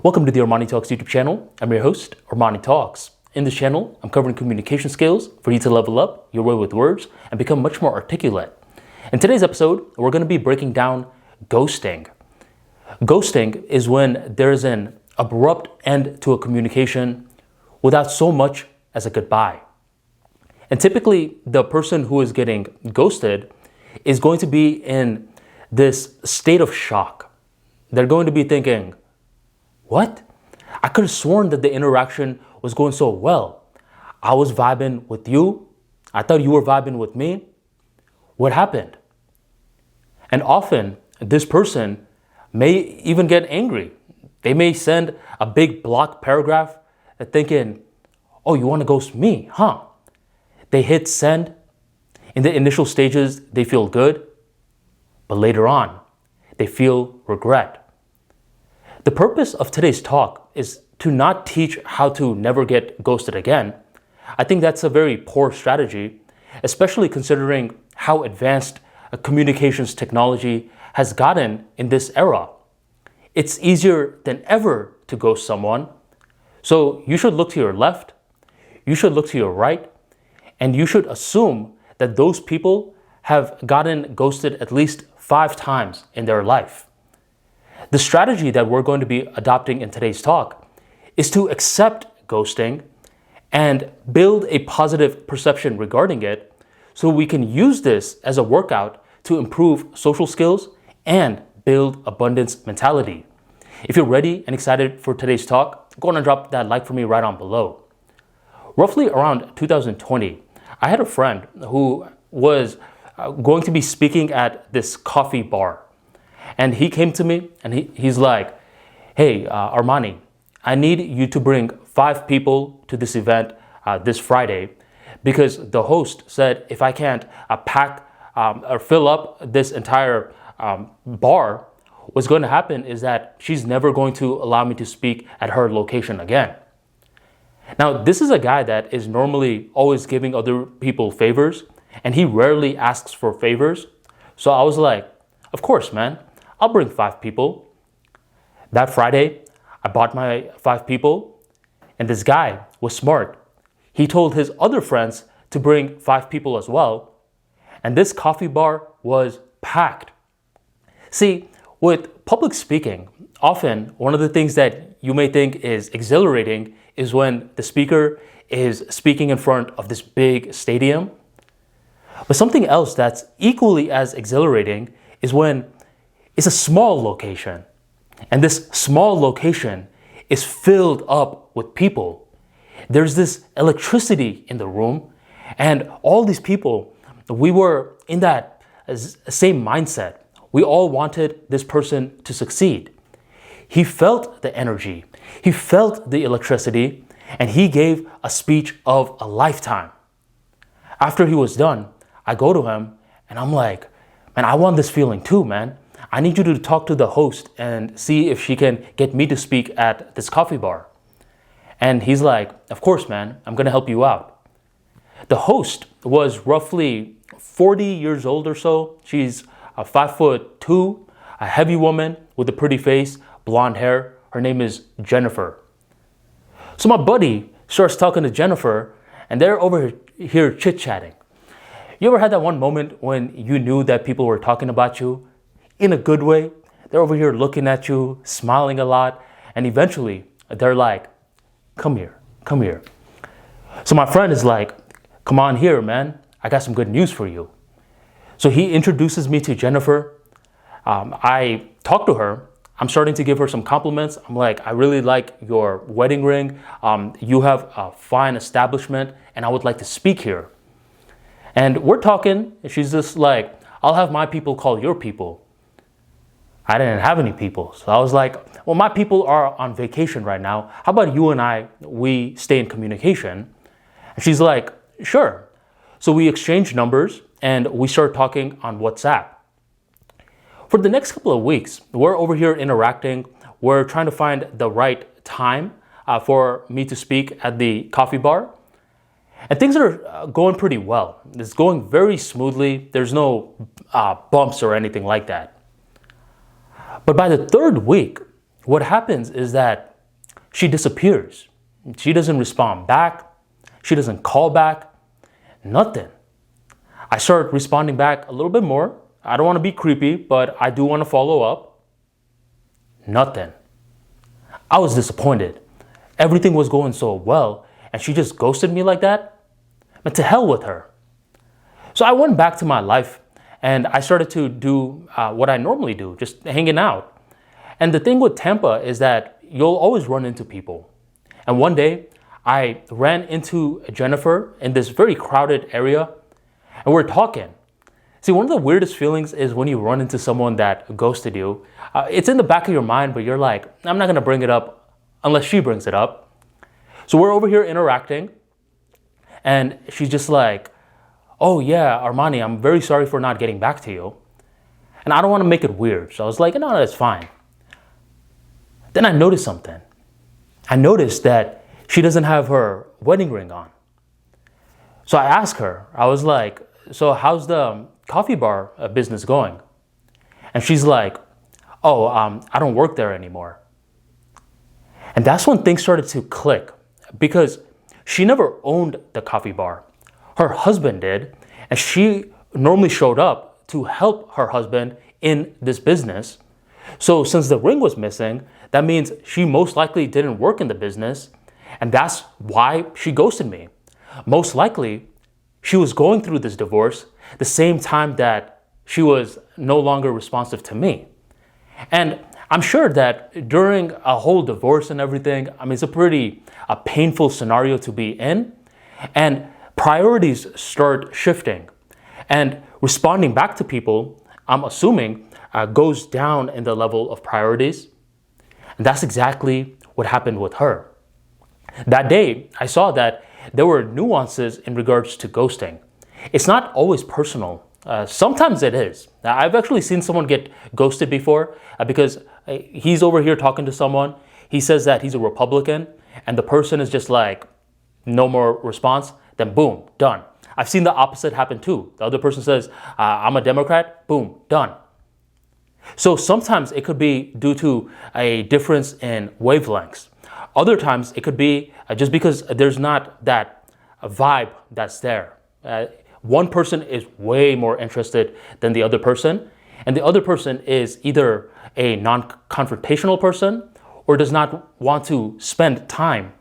Welcome to the ArmaniTalks YouTube channel. I'm your host, ArmaniTalks. In this channel, I'm covering communication skills for you to level up your way with words and become much more articulate. In today's episode, we're going to be breaking down ghosting. Ghosting is when there's an abrupt end to a communication without so much as a goodbye. And typically, the person who is getting ghosted is going to be in this state of shock. They're going to be thinking, what? I could have sworn that the interaction was going so well. I was vibing with you. I thought you were vibing with me. What happened? And often, this person may even get angry. They may send a big block paragraph thinking, oh, you want to ghost me, huh? They hit send. In the initial stages, they feel good. But later on, they feel regret. The purpose of today's talk is to not teach how to never get ghosted again. I think that's a very poor strategy, especially considering how advanced communications technology has gotten in this era. It's easier than ever to ghost someone. So you should look to your left, you should look to your right, and you should assume that those people have gotten ghosted at least 5 times in their life. The strategy that we're going to be adopting in today's talk is to accept ghosting and build a positive perception regarding it so we can use this as a workout to improve social skills and build abundance mentality. If you're ready and excited for today's talk, go on and drop that like for me right on below. Roughly around 2020, I had a friend who was going to be speaking at this coffee bar. And he came to me and he's like, hey, Armani, I need you to bring 5 people to this event this Friday because the host said if I can't pack or fill up this entire bar, what's going to happen is that she's never going to allow me to speak at her location again. Now, this is a guy that is normally always giving other people favors, and he rarely asks for favors. So I was like, of course, man. I'll bring 5 people. That Friday, I bought my 5 people, and this guy was smart. He told his other friends to bring 5 people as well, and this coffee bar was packed. See, with public speaking, often one of the things that you may think is exhilarating is when the speaker is speaking in front of this big stadium. But something else that's equally as exhilarating is when it's a small location, and this small location is filled up with people. There's this electricity in the room, and all these people, we were in that same mindset. We all wanted this person to succeed. He felt the energy, he felt the electricity, and he gave a speech of a lifetime. After he was done, I go to him and I'm like, man, I want this feeling too, man. I need you to talk to the host and see if she can get me to speak at this coffee bar. And he's like, of course, man, I'm going to help you out. The host was roughly 40 years old or so. She's 5'2", a heavy woman with a pretty face, blonde hair. Her name is Jennifer. So my buddy starts talking to Jennifer, and they're over here chit-chatting. You ever had that one moment when you knew that people were talking about you in a good way? They're over here looking at you, smiling a lot, and eventually they're like, come here, come here. So my friend is like, come on here, man. I got some good news for you. So he introduces me to Jennifer. I talk to her. I'm starting to give her some compliments. I'm like, I really like your wedding ring. You have a fine establishment, and I would like to speak here. And we're talking, and she's just like, I'll have my people call your people. I didn't have any people. So I was like, well, my people are on vacation right now. How about you and we stay in communication? And she's like, sure. So we exchange numbers and we start talking on WhatsApp. For the next couple of weeks, we're over here interacting. We're trying to find the right time for me to speak at the coffee bar. And things are going pretty well. It's going very smoothly. There's no bumps or anything like that. But by the 3rd week, what happens is that she disappears. She doesn't respond back. She doesn't call back. Nothing. I start responding back a little bit more. I don't want to be creepy, but I do want to follow up. Nothing. I was disappointed. Everything was going so well, and she just ghosted me like that? But to hell with her. So I went back to my life, and I started to do what I normally do, just hanging out. And the thing with Tampa is that you'll always run into people. And one day, I ran into Jennifer in this very crowded area, and we're talking. See, one of the weirdest feelings is when you run into someone that ghosted you. It's in the back of your mind, but you're like, I'm not gonna bring it up unless she brings it up. So we're over here interacting, and she's just like, oh yeah, Armani, I'm very sorry for not getting back to you. And I don't wanna make it weird. So I was like, no, that's fine. Then I noticed something. I noticed that she doesn't have her wedding ring on. So I asked her, I was like, so how's the coffee bar business going? And she's like, oh, I don't work there anymore. And that's when things started to click, because she never owned the coffee bar. Her husband did, and she normally showed up to help her husband in this business. So since the ring was missing, that means she most likely didn't work in the business, and that's why she ghosted me. Most likely, she was going through this divorce the same time that she was no longer responsive to me. And I'm sure that during a whole divorce and everything, it's a pretty painful scenario to be in. And priorities start shifting. And responding back to people, I'm assuming, goes down in the level of priorities. And that's exactly what happened with her. That day, I saw that there were nuances in regards to ghosting. It's not always personal. Sometimes it is. I've actually seen someone get ghosted before because he's over here talking to someone. He says that he's a Republican, and the person is just like, no more response. Then boom, done. I've seen the opposite happen too. The other person says, I'm a Democrat. Boom, done. So sometimes it could be due to a difference in wavelengths. Other times it could be just because there's not that vibe that's there. One person is way more interested than the other person, and the other person is either a non-confrontational person or does not want to spend time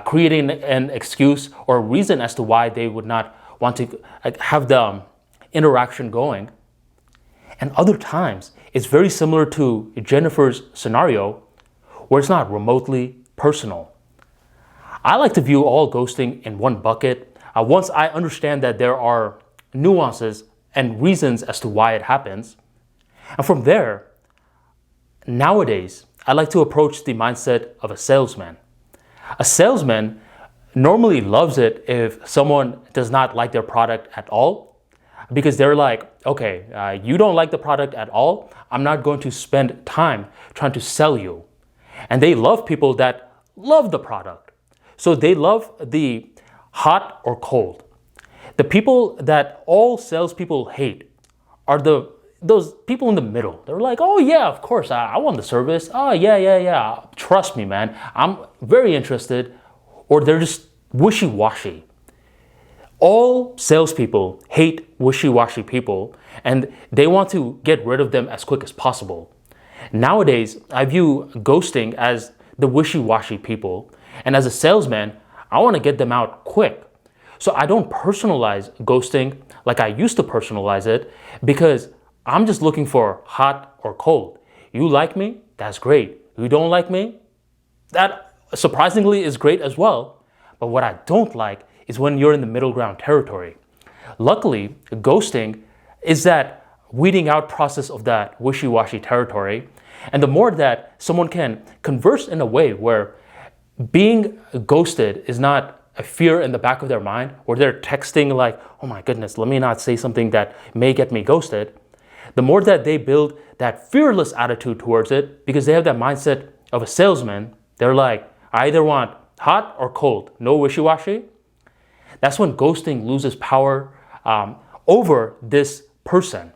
creating an excuse or a reason as to why they would not want to have the interaction going. And other times, it's very similar to Jennifer's scenario, where it's not remotely personal. I like to view all ghosting in one bucket. Once I understand that there are nuances and reasons as to why it happens. And from there, nowadays, I like to approach the mindset of a salesman. A salesman normally loves it if someone does not like their product at all, because they're like, okay, you don't like the product at all. I'm not going to spend time trying to sell you. And they love people that love the product. So they love the hot or cold. The people that all salespeople hate are those people in the middle. They're like, oh yeah, of course, I want the service. Oh yeah. Trust me, man. I'm very interested. Or they're just wishy-washy. All salespeople hate wishy-washy people, and they want to get rid of them as quick as possible. Nowadays, I view ghosting as the wishy-washy people, and as a salesman, I want to get them out quick. So I don't personalize ghosting like I used to personalize it, because I'm just looking for hot or cold. You like me? That's great. You don't like me? That surprisingly is great as well. But what I don't like is when you're in the middle ground territory. Luckily, ghosting is that weeding out process of that wishy-washy territory. And the more that someone can converse in a way where being ghosted is not a fear in the back of their mind, or they're texting like, oh my goodness, let me not say something that may get me ghosted. The more that they build that fearless attitude towards it, because they have that mindset of a salesman, they're like, I either want hot or cold, no wishy-washy. That's when ghosting loses power over this person.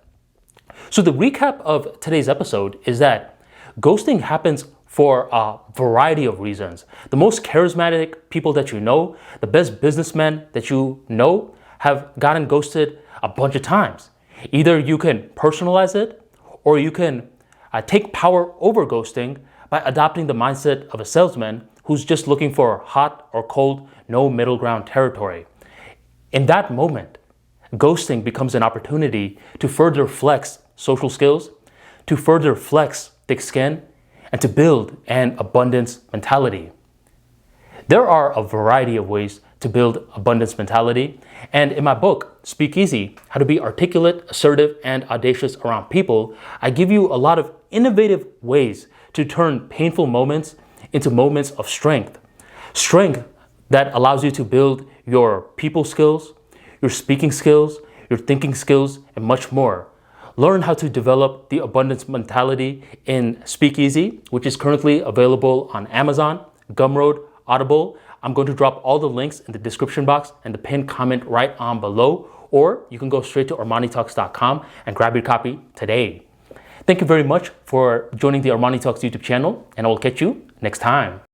So the recap of today's episode is that ghosting happens for a variety of reasons. The most charismatic people that you know, the best businessmen that you know, have gotten ghosted a bunch of times. Either you can personalize it, or you can take power over ghosting by adopting the mindset of a salesman who's just looking for hot or cold, no middle ground territory. In that moment, ghosting becomes an opportunity to further flex social skills, to further flex thick skin, and to build an abundance mentality. There are a variety of ways to build abundance mentality, and in my book, Speak Easy, How to Be Articulate, Assertive, and Audacious Around People, I give you a lot of innovative ways to turn painful moments into moments of strength. Strength that allows you to build your people skills, your speaking skills, your thinking skills, and much more. Learn how to develop the abundance mentality in Speak Easy, which is currently available on Amazon, Gumroad, Audible. I'm going to drop all the links in the description box and the pinned comment right on below, or you can go straight to ArmaniTalks.com and grab your copy today. Thank you very much for joining the Armani Talks YouTube channel, and I will catch you next time.